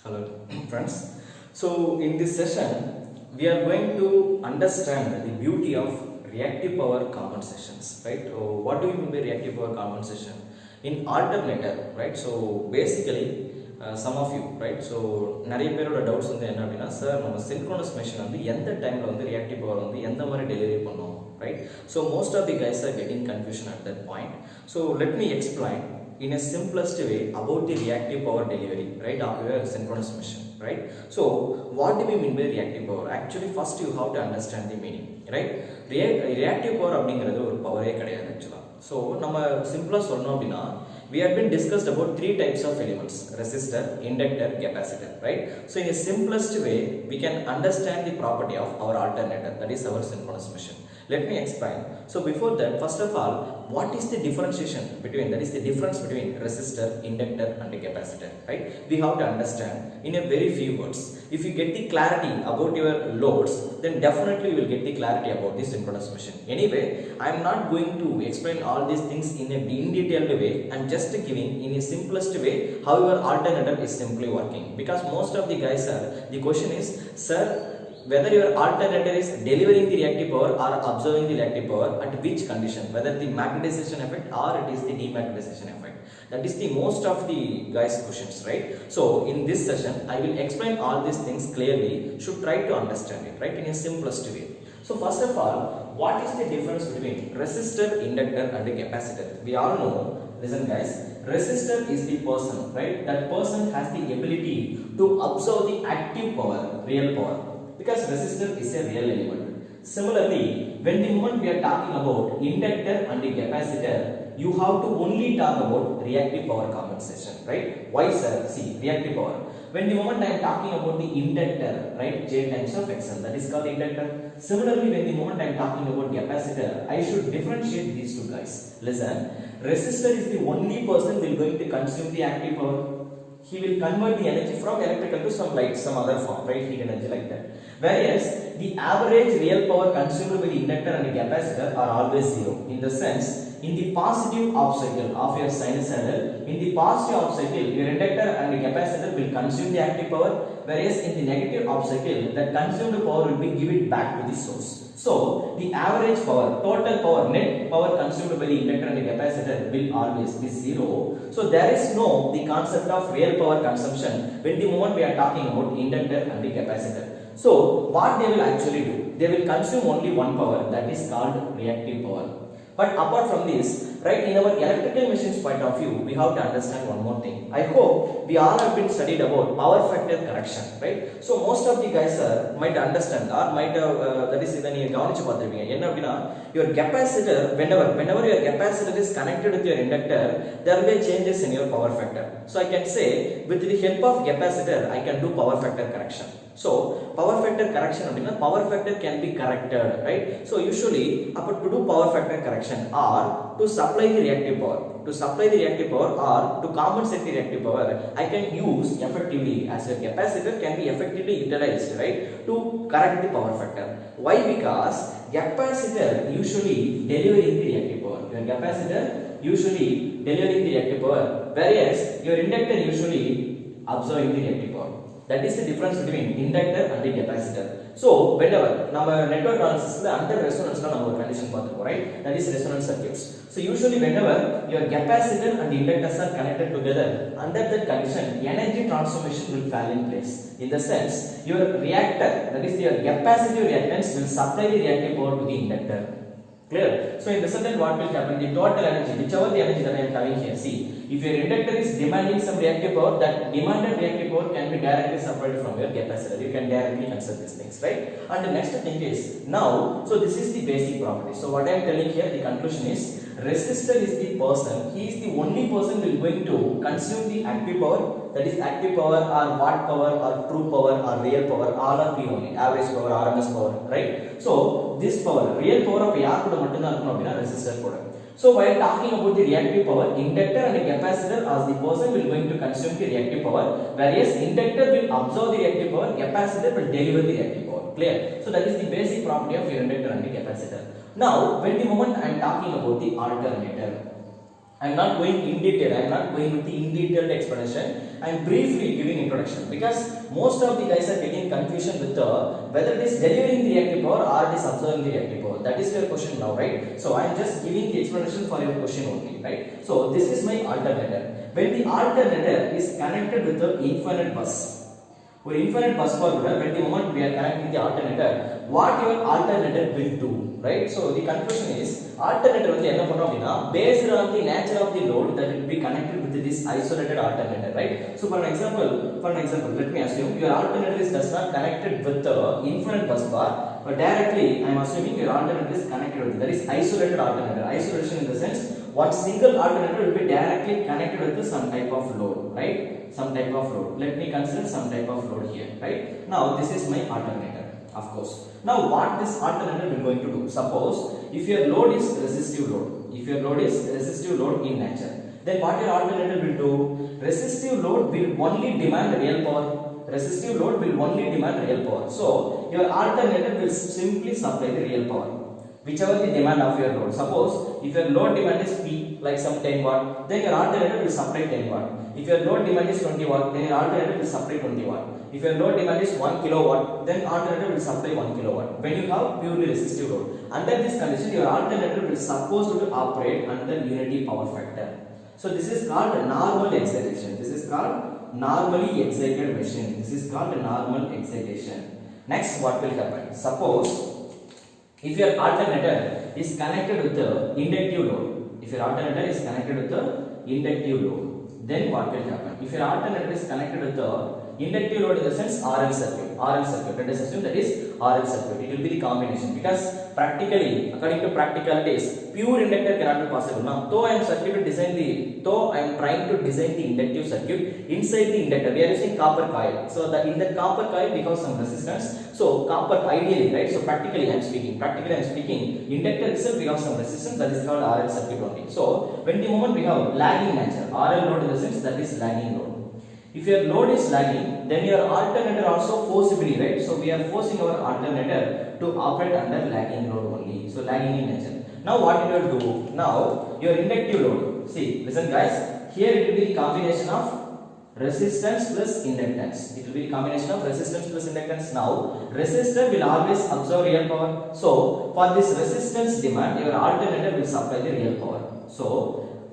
Hello friends. So in this session we are going to understand the beauty of reactive power compensations, right? What do you mean by reactive power compensation? In alternator, right? So basically some of you, right? So நிறைய பேரோட doubts வந்து என்ன அப்படின்னா sir நம்ம synchronous machine வந்து எந்த டைமில் வந்து ரியாக்டிவ் பவர் வந்து எந்த மாதிரி டெலிவரி பண்ணோம், right? So most of the guys are getting confusion at that point. So let me explain in a simplest way about the reactive power delivery, right, of your synchronous machine, right? So what do we mean by reactive power? Actually first you have to understand the meaning, right? Reactive power அப்படிங்கிறது ஒரு பவரே கிடையாது actually. So நம்ம சிம்பிளா சொல்லணும் அப்படின்னா we have been discussed about three types of elements: resistor, inductor, capacitor, right? So in a simplest way we can understand the property of our alternator, that is our synchronous machine. Let me explain. So before that, first of all, what is the differentiation between, that is the difference between resistor, inductor and capacitor, right? We have to understand in a very few words. If you get the clarity about your loads, then definitely you will get the clarity about the synchronous machine. Anyway, I am not going to explain all these things in a detailed way. I am just giving in a simplest way how your alternator is simply working, because most of the guys are, the question is, sir, whether your alternator is delivering the reactive power or absorbing the reactive power, at which condition, whether the magnetization effect or it is the demagnetization effect. That is the most of the guys questions, right? So in this session I will explain all these things clearly. Should try to understand it, right, in a simplest way. So first of all, what is the difference between resistor, inductor and the capacitor? We all know, listen guys, resistor is the person, right? That person has the ability to absorb the active power, real power, because resistor is a real element. Similarly, when the moment we are talking about inductor and the capacitor, you have to only talk about reactive power compensation, right? Why sir? See, reactive power. When the moment I am talking about the inductor, right, J times of XL, that is called inductor. Similarly, when the moment I am talking about capacitor, I should differentiate these two guys. Listen, resistor is the only person who is going to consume the active power. He will convert the energy from electrical to some light, some other form, right, heat energy like that. Whereas the average real power consumed by the inductor and the capacitor are always zero. In the sense, in the positive half cycle of your sinusoidal, in the positive half cycle, your inductor and the capacitor will consume the active power, whereas in the negative half cycle, that consumed power will be given back to the source. So the average power, total power, net power consumed by the inductor and the capacitor will always be zero. So there is no the concept of real power consumption when the moment we are talking about inductor and the capacitor. So what they will actually do? They will consume only one power, that is called reactive power. But apart from this, right, in our electrical machines point of view, we have to understand one more thing. I hope we all have been studied about power factor correction, right? So most of the guys might understand or might have, that is idan neenga gavanichu paathiruvinga enna appadina, your capacitor, whenever your capacitor is connected with your inductor, there will be changes in your power factor. So I can say with the help of capacitor I can do power factor correction. So power factor correction அப்படினா power factor can be corrected, right? So usually to do power factor correction or to supply the reactive power, or to compensate the reactive power, I can use effectively, as a capacitor can be effectively utilized, right, to correct the power factor. Why? Because capacitor usually delivering the reactive power, your capacitor usually delivering the reactive power, whereas your inductor usually absorbing the reactive power. That is the difference between inductor and the capacitor. So whenever நம்ம network analysis under resonance நம்ம ஒரு condition பார்த்திருக்கோம், right, that is resonance circuits. So usually whenever your capacitor and inductors are connected together, under that condition energy transformation will fall in place. In the sense, your reactor, that is your capacitive reactance, will supply the reactive power to the inductor. Clear? So in the certain what will happen, the total energy, whichever the energy that I am having here, see, if your inductor is demanding some reactive power, that demanded reactive power can be directly supplied from your capacitor. You can directly answer these things, right? And the next thing is, now, so this is the basic property. So what I am telling here, the conclusion is, resistor is the person, he is the only person who is going to consume the active power, that is active power or watt power or true power or real power, all are P only, average power, RMS power, right? So this power, real power of yaar kuda mattum dhaan irukkum appadina, resistor kuda. So while talking about the reactive power, inductor and capacitor as the person will going to consume the reactive power, whereas inductor will absorb the reactive power, capacitor will deliver the reactive power. Clear? So that is the basic property of your inductor and the capacitor. Now when the moment I am talking about the alternator, I am not going in detail, I am not going with the in detailed explanation. I am briefly giving introduction because most of the guys are getting confusion with whether it is delivering the reactive power or it is absorbing the reactive power. That is your question now, right? So I am just giving the explanation for your question only, right? So this is my alternator. When the alternator is connected with the infinite bus, or infinite bus bar when the moment we are connecting the alternator, what your alternator will do, right? So the conclusion is alternator வந்து என்ன பண்ணும் அப்படினா based on the nature of the load that will be connected with this isolated alternator, right? So for an example, let me assume your alternator is does not connected with the infinite bus bar, but directly I am assuming your alternator is connected with that is isolated alternator. Isolation in the sense one single alternator will be directly connected with some type of load, right? Some type of load. Let me consider some type of load here, right? Now this is my alternator, of course. Now what this alternator will going to do? Suppose if your load is resistive load in nature, then what your alternator will do? Resistive load will only demand real power. So your alternator will simply supply the real power, whichever the demand of your load. Suppose if your load demand is P, like some 10 watt, then your alternator will supply 10 watt. If your load demand is 20 watt, then your alternator will supply 20 watt. If your load demand is 1 kilowatt, then alternator will supply 1 kilowatt. When you have purely resistive load, under this condition, your alternator will supposed to operate under unity power factor. So this is called normal excitation. This is called normally excited machine. This is called normal excitation. Next, what will happen? Suppose if your alternator is connected with the inductive load, then what will happen? If your alternator is connected with the inductive load in the sense RL circuit, let us assume that is RL circuit. It will be the combination because practically, according to practicalities, pure inductor cannot be possible. Now, though I am trying to design the inductive circuit inside the inductor, we are using copper coil. So that in the copper coil we have some resistance. So copper ideally, right? So practically I am speaking, inductor itself we have some resistance, that is called RL circuit only. So when the moment we have lagging nature, RL load in the sense that is lagging load. If your load is lagging, then your alternator also forcibly, right? So we are forcing our alternator to operate under lagging load only. So lagging in nature. Now what it will do? Now your inductive load. See, listen guys. Here it will be the combination of resistance plus inductance. Now resistor will always absorb real power. So for this resistance demand, your alternator will supply the real power. So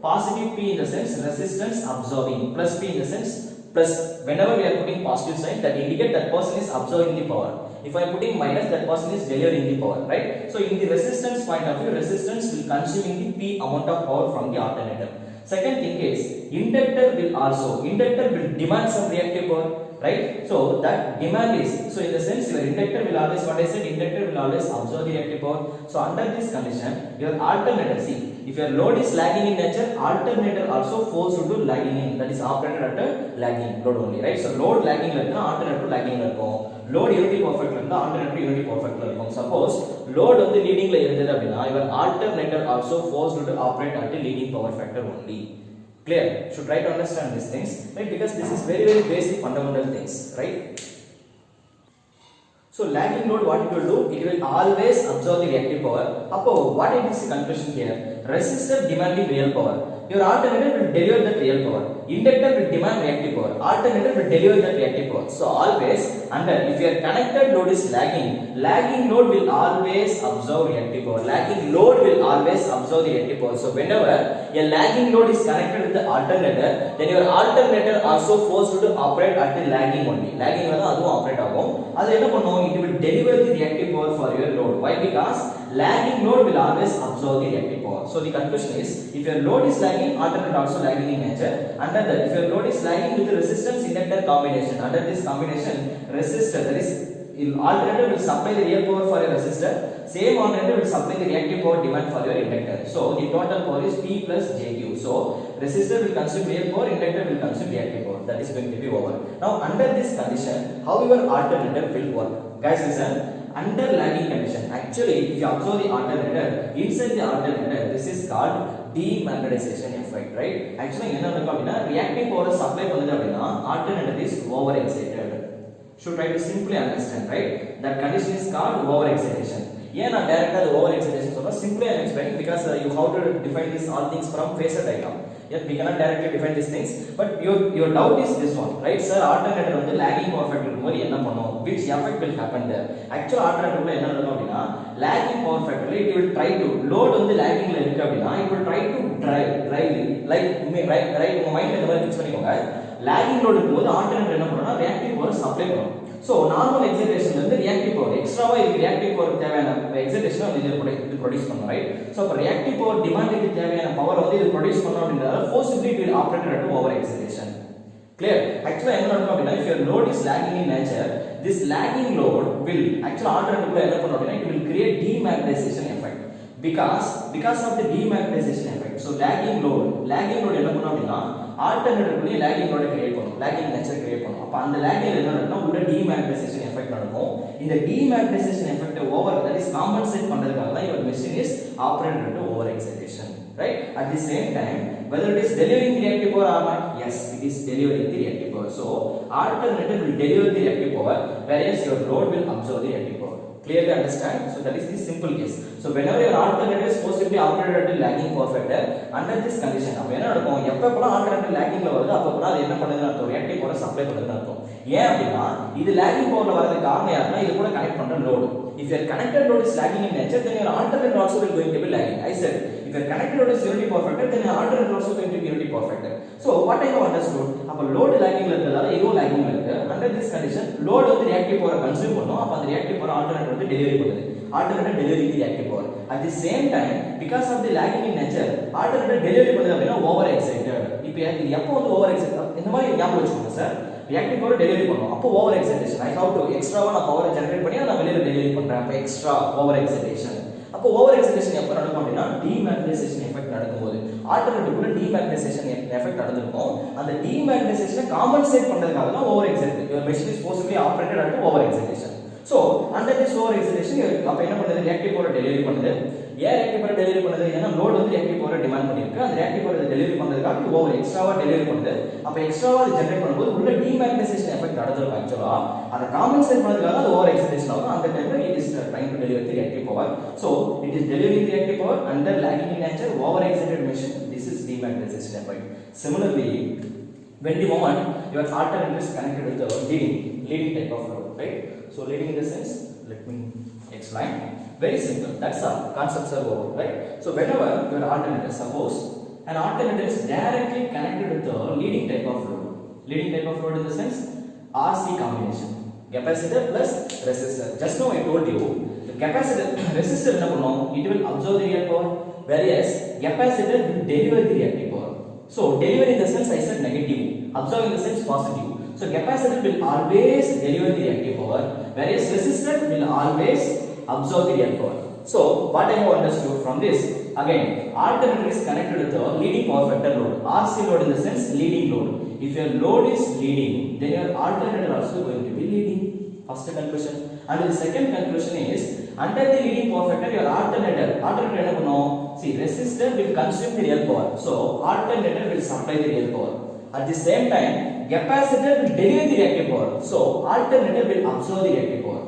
positive P in the sense resistance absorbing, plus P in the sense plus, whenever we are putting positive sign, that indicate that person is absorbing the power. If I am putting minus, that person is delivering the power, right? So in the resistance point of view, resistance will consuming the P amount of power from the alternator. Second thing is inductor will demand some reactive power, right? So that demand is, so in the sense your inductor will always, what I said, inductor will always absorb the reactive power. So under this condition, your alternator, see, if your load is lagging in nature, alternator also forced to lagging in, that is operated at a lagging load only, right? So load lagging like alternator lagging இருக்கும், load unity perfect like alternator unity perfect இருக்கும். Suppose load வந்து leading la irundhathu appadina, your alternator also forced to operate at a leading power factor only. Clear? Should try to understand these things, right? Because this is very basic fundamental things, right? So lagging load, what it will do? It will always absorb the reactive power. Appo what is the conclusion here? Resistor demanding real power. Your alternator will deliver that real power. Inductor will demand reactive power. Alternator will deliver that reactive power. So always under, if your connected load is lagging load will always absorb reactive power. Lagging load will always absorb the reactive power. So whenever a lagging load is connected with the alternator, then your alternator also forced to operate at the lagging only. Lagging வந்து அதுவும் operate ஆகும். அது என்ன பண்ணும்? It will deliver the reactive power for your load. Why? Because lagging load will always absorb the reactive power. So the conclusion is, if your load is lagging, alternator also lagging in nature. Under that, if your load is lagging with the resistance inductor combination, under this combination, resistor, that is alternator will supply the real power for your resistor, same alternator will supply the reactive power demand for your inductor. So the total power is P plus jQ. So resistor will consume real power, inductor will consume reactive power. That is going to be over. Now under this condition, how your alternator will work? Guys, listen. Under lagging condition, actually if you observe the alternator, inside the alternator, this is called demagnetization effect, right? Actually என்ன நடக்கும் அப்படினா reactive power supply பண்ணுது அப்படினா alternator is over excited. Should try to simply understand, right? That condition is called over excitation. ஏன் நான் டைரக்டா over excitation சொல்றேன்? Simply I am explaining because you have to define this all things from phasor diagram. Yet we cannot directly define these things, but your doubt is this one, right? Sir, alternator வந்து lagging power factor இருக்கும்போது என்ன பண்ணும்? Which effect will happen there? Actual alternator என்ன நடக்கும் அப்படினா lagging power factor it will try to load வந்து lagging ல இருக்கு அப்படினா it will try to drive like right உங்க மைண்ட்ல இந்த மாதிரி ஃபிக்ஸ் பண்ணிக்கோங்க. lagging load இருக்கும்போது alternator என்ன பண்ணும்னா reactive power சப்ளை பண்ணும். So normal excitation வந்து reactive power எக்ஸ்ட்ராவா இதுக்கு reactive power தேவையான excitation வந்து இது ப்ரொடியூஸ் பண்ணும், right? So அப்ப reactive power demandக்கு தேவையான பவர் வந்து இது ப்ரொடியூஸ் பண்ணனும் அப்படிங்கறதால forcibly it will operate at over excitation. Clear? Actually என்ன நடக்கும் அப்படினா if your load is lagging in nature, this lagging load will actually alternative என்ன பண்ணும் அப்படினா it will create demagnetization effect because of the demagnetization effect. So lagging load என்ன பண்ணும் அப்படினா alternative பண்ணி lagging load கிரியேட் பண்ணும், lagging nature கிரியேட் பண்ணும். அப்ப அந்த lagging என்ன நடக்கும்னா உள்ள demagnetization effect நடக்கும். இந்த demagnetization effect over that is compensate பண்றதுக்காக தான் your machine is operated at over excitation, right? At the same time whether it is delivering the reactive power or not, yes, it is delivering the reactive power. So alternator will deliver the reactive power whereas your load will absorb the reactive power. Clearly understand? So that is the simple case. So whenever your alternator is forcibly operated at lagging power factor under this condition, அப்ப என்ன நடக்கும்? எப்பப்பலாம் alternator lagging ல வருது அப்பப்பலாம் அது என்ன பண்ணுதுன்னு அர்த்தம் reactive power supply பண்ணுதுன்னு அர்த்தம். ஏன் அப்படினா இது lagging power ல வரதுக்கு காரணம் யாருன்னா இது கூட கனெக்ட் பண்ற load. If your connected load is lagging in nature, then your alternator also will going to be lagging. I said if your connected load is unity power factor, then your alternator also going to be unity power factor. So what I have understood, அப்ப load lagging ல இருக்கறதால இதுவும் lagging ல இருக்கு. Under this condition load வந்து reactive power consume பண்ணும். அப்ப அந்த reactive power alternator வந்து டெலிவரி பண்ணுது. Alternator delivering the reactive power. At the same time, because of the lagging in nature, alternator delivery பண்ணுது அப்படினா over excited. இப்போ இது எப்போ வந்து over excited இந்த மாதிரி ஞாபகம் வச்சுக்கோங்க சார். reactive power டெலிவரி பண்ணும். அப்போ over excitation. I have to extraவா நான் பவர் ஜெனரேட் பண்ணி நான் வெளியில டெலிவரி பண்றேன். அப்ப எக்ஸ்ட்ரா over excitation. அப்போ over excitation எப்போ நடக்கும் அப்படினா demagnetization effect நடக்கும்போது alternative demagnetization effect நடந்துருக்கும். அந்த demagnetization காம்பன்சேட் பண்றதுக்காக தான் over excited. Your machine is forcibly operated at over excitation. So under this over excitation அப்ப என்ன பண்ணுது reactive power டெலிவரி பண்ணுது. ஏன் reactive power டெலிவரி பண்ணுது? ஏன்னா load வந்து reactive power டிமாண்ட் பண்ணிருக்கு. அந்த reactive power டெலிவரி பண்றதுக்காக over எக்ஸ்ட்ராவா டெலிவரி பண்ணுது. அப்ப எக்ஸ்ட்ராவா அது ஜெனரேட் பண்ணும்போது உள்ள demagnetization effect நடந்துரும். ஆக்சுவலா அத காம்பன்சேட் பண்றதுக்காக அது over excitation ஆகும். அந்த டைம்ல it is trying to deliver the reactive power. So it is delivering the reactive power under lagging in nature over excited machine. This is demagnetization effect. Similarly, when the moment your alternator is connected with the leading type of load, right? So leading in the sense, let me explain. Very simple. That's all. Concepts are over, right? So whenever your alternator, suppose an alternator is directly connected with the leading type of load. Leading type of load in the sense RC combination. Capacitor plus resistor. Just now I told you the capacitor resistor என்ன பண்ணும்? It will absorb the real power, whereas capacitor will deliver the reactive power. So deliver in the sense I said negative, absorb in the sense positive. So capacitor will always deliver the reactive power, whereas resistor will always absorb the real power. So what I have understood from this, again alternator is connected with the leading power factor load. RC load in the sense leading load. If your load is leading, then your alternator also going to be leading. First conclusion. And the second conclusion is under the leading power factor your alternator என்ன பண்ணும்? See, resistor will consume the real power. So alternator will supply the real power. At the same time, capacitor will deliver the reactive power. So alternator will absorb the reactive power.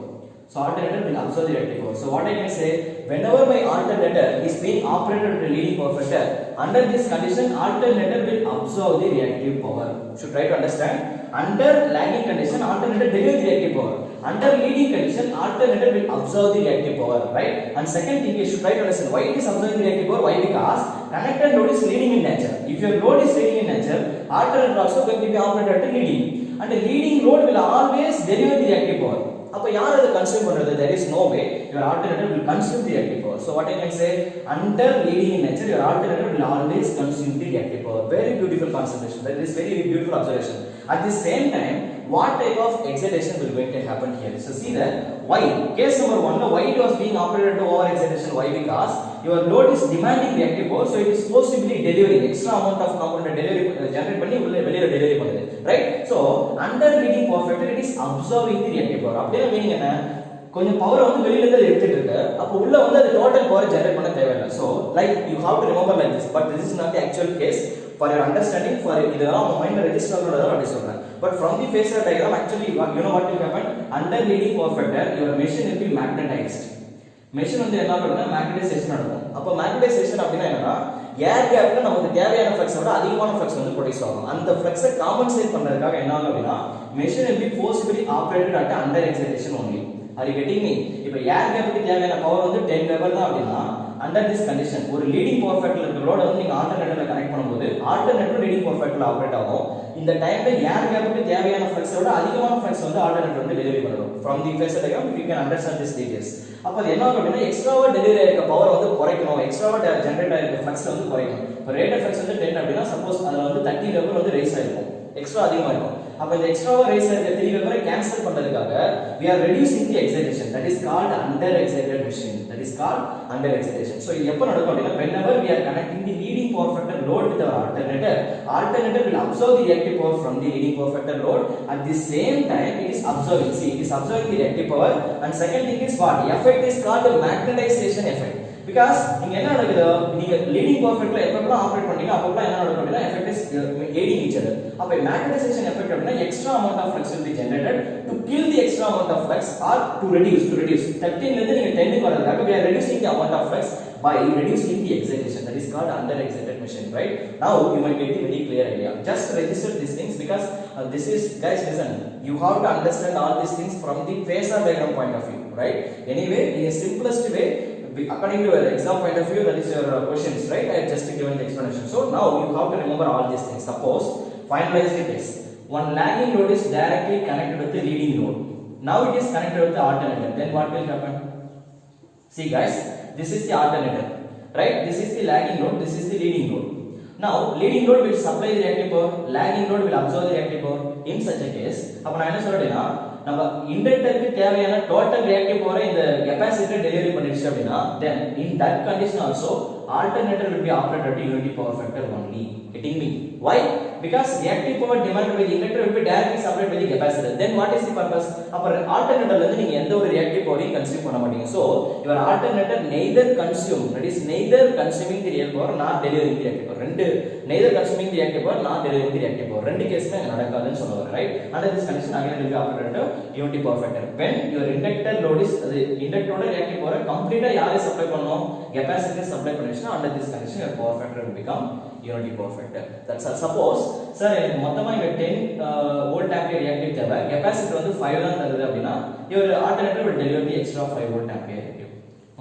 So alternator will absorb the reactive power. So what I can say, whenever my alternator is being operated at a leading power factor, under this condition alternator will absorb the reactive power. Should try to understand. Under lagging condition alternator delivers the reactive power. Under leading condition alternator will absorb the reactive power, right? And second thing you should try to understand why it is absorbing the reactive power. Why? Because connected load is leading in nature. If your load is leading in nature, alternator also going to be operated at leading, and the leading load will always deliver the reactive power. அப்ப யார் அதை consume பண்றது? There is no way your alternator will consume the reactive power. So what I can say, under leading in nature your alternator will always consume the reactive power. Very beautiful concentration. That is very beautiful observation. At the same time, what type of excitation will going to happen here? So see that why case number 1 why it was being operated to over excitation. Why? Because your load is demanding reactive power, so it is possibly delivering extra amount of component delivery generate பண்ணி வெளியில delivery பண்ணுது, right? So under leading power factor it is absorbing the reactive power. அப்படியே meaning என்ன? கொஞ்சம் power வந்து வெளியில இருந்து எடுத்துட்டு இருக்கு. அப்ப உள்ள வந்து அது டோட்டல் பவர் ஜெனரேட் பண்ண தேவையில்லை. So like you have to remember like this, but this is not the actual case. For your understanding, for இதெல்லாம் உங்க மைண்ட்ல ரெஜிஸ்டர் ஆகறதா அப்படி சொல்றேன். But from the phasor diagram actually you know what will happen? Under leading power factor your machine will be magnetized. Machine வந்து என்ன பண்ணும்னா magnetization நடக்கும். அப்ப magnetization அப்படினா என்னன்னா ஏர் கேப்ல நமக்கு தேவையான ஃப்ளக்ஸ் விட அதிகமான ஃப்ளக்ஸ் வந்து ப்ரொடியூஸ் ஆகும். அந்த ஃப்ளக்ஸை காம்பன்சேட் பண்றதுக்காக என்ன ஆகும் அப்படின்னா machine will be forcibly operated at under excitation only. Are you getting me? இப்போ ஏர் கேப்க்கு தேவையான பவர் வந்து 10 வெபர் தான் அப்படின்னா under this condition ஒரு லீடிங் பவர் ஃபேக்டர்ல இருக்க லோட் வந்து நீங்க ஆல்டர்னேட்டர்ல கனெக்ட் பண்ணும்போது ஆல்டர்னேட்டர் லீடிங் பவர் ஃபேக்டர்ல ஆபரேட் ஆகும். இந்த டைம்ல ஏர் கேப்க்கு தேவையான ஃப்ளக்ஸ் விட அதிகமான ஃப்ளக்ஸ் வந்து ஆல்டர்னேட்டர் வந்து டெலிவரி பண்ணும். From the phasor diagram you can understand this details. அப்ப அது என்ன ஆகும் அப்படின்னா எக்ஸ்ட்ராவா டெலிவரி ஆயிருக்க பவர் வந்து குறைக்கணும், எக்ஸ்ட்ராவா ஜெனரேட் ஆயிருக்க ஃப்ளக்ஸ் வந்து குறைக்கணும். இப்போ ரேட் ஆஃப் ஃப்ளக்ஸ் வந்து 10 அப்படின்னா சப்போஸ் அதுல வந்து 30 வெபர் வந்து ரைஸ் ஆயிருக்கும், எக்ஸ்ட்ரா அதிகமா இருக்கும். அப்ப இந்த எக்ஸ்ட்ராவா ரைஸ் ஆயிருக்க 3 வெபரை கேன்சல் பண்றதுக்காக we are reducing the excitation, that is called under excited machine, that is called under excitation. So இது எப்ப நடக்கும் அப்படின்னா whenever we are connecting the leading power factor load with our alternator will absorb the reactive power from the leading power factor load. At the same time it is absorbing, see it is absorbing the reactive power. And second thing is what effect is called the magnetization effect. Because நீங்க என்ன நடக்குது, நீங்க leading power ஃபேக்டர்ல எப்பப்பலாம் operate பண்றீங்க அப்பப்பலாம் என்ன நடக்கும் அப்படின்னா effect is aiding each other. அப்ப மேக்னடைசேஷன் எஃபெக்ட் அப்படின்னா extra amount of flux will be generated to kill the extra amount of flux or to reduce 13 ல இருந்து நீங்க 10 க்கு வரதுக்காக we are reducing the amount of flux by reducing the excitation, that is called under excited machine, right? Now you might get a very clear idea. Just register these things because this is, guys listen, you have to understand all these things from the phasor diagram point of view, right? Anyway, in a simplest way according to your exam point of view, that is your questions, right? I have just given the explanation. So now you have to remember all these things. Suppose finalize the case. One lagging load is directly connected with the leading load. Now it is connected with the alternator. Then what will happen? See guys, this is the alternator, right? This is the lagging load, this is the leading load. Now leading load will supply the reactive power, lagging load will absorb the reactive power. In such a case, அப்ப நான் என்ன சொல்றேன்னா நம்ம இண்டக்டருக்கு தேவையான total reactive பவரை இந்த capacitor delivery பண்ணிடுச்சு அப்படின்னா then in that condition also alternator will be operated at unity power factor only. Getting me? Why? Because reactive power demanded by the inductor will be directly supplied by the capacitor. Then what is the purpose? அப்ப alternatorல இருந்து நீங்க எந்த ஒரு reactive powerையும் consume பண்ண மாட்டீங்க. So your alternator neither consume, that is neither consuming the real power nor delivering the reactive power. Neither consuming the reactive power nor delivering the reactive power. ரெண்டு கேஸ்ல நடக்காதுன்னு சொல்லுவாங்க, right? Under this condition again it will be operated at unity power factor. When your inductor load is inductor reactive power completely யாரே supply பண்ணனும், capacitor supply பண்ணிச்சுனா under this condition your power factor will become unity power factor. That's all. Suppose sir எனக்கு மொத்தமா இங்க 10 volt ampere reactive தேவை, capacitor வந்து 5 தான் தருது அப்படினா your alternator will deliver the extra 5 volt ampere reactive.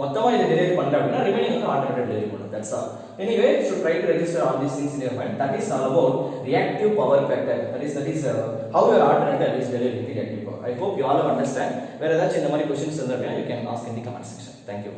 மொத்தமா இத டெலிவரி பண்ற அப்படினா ரிமைனிங் வந்து alternator டெலிவரி பண்ணும். That's all. Anyway, should try to register all these things in your mind. That is all about reactive power factor. That is how your alternator is delivering the reactive power. I hope you all understand. வேற ஏதாச்சும் இந்த மாதிரி questions இருந்தா you can ask in the comment section. Thank you.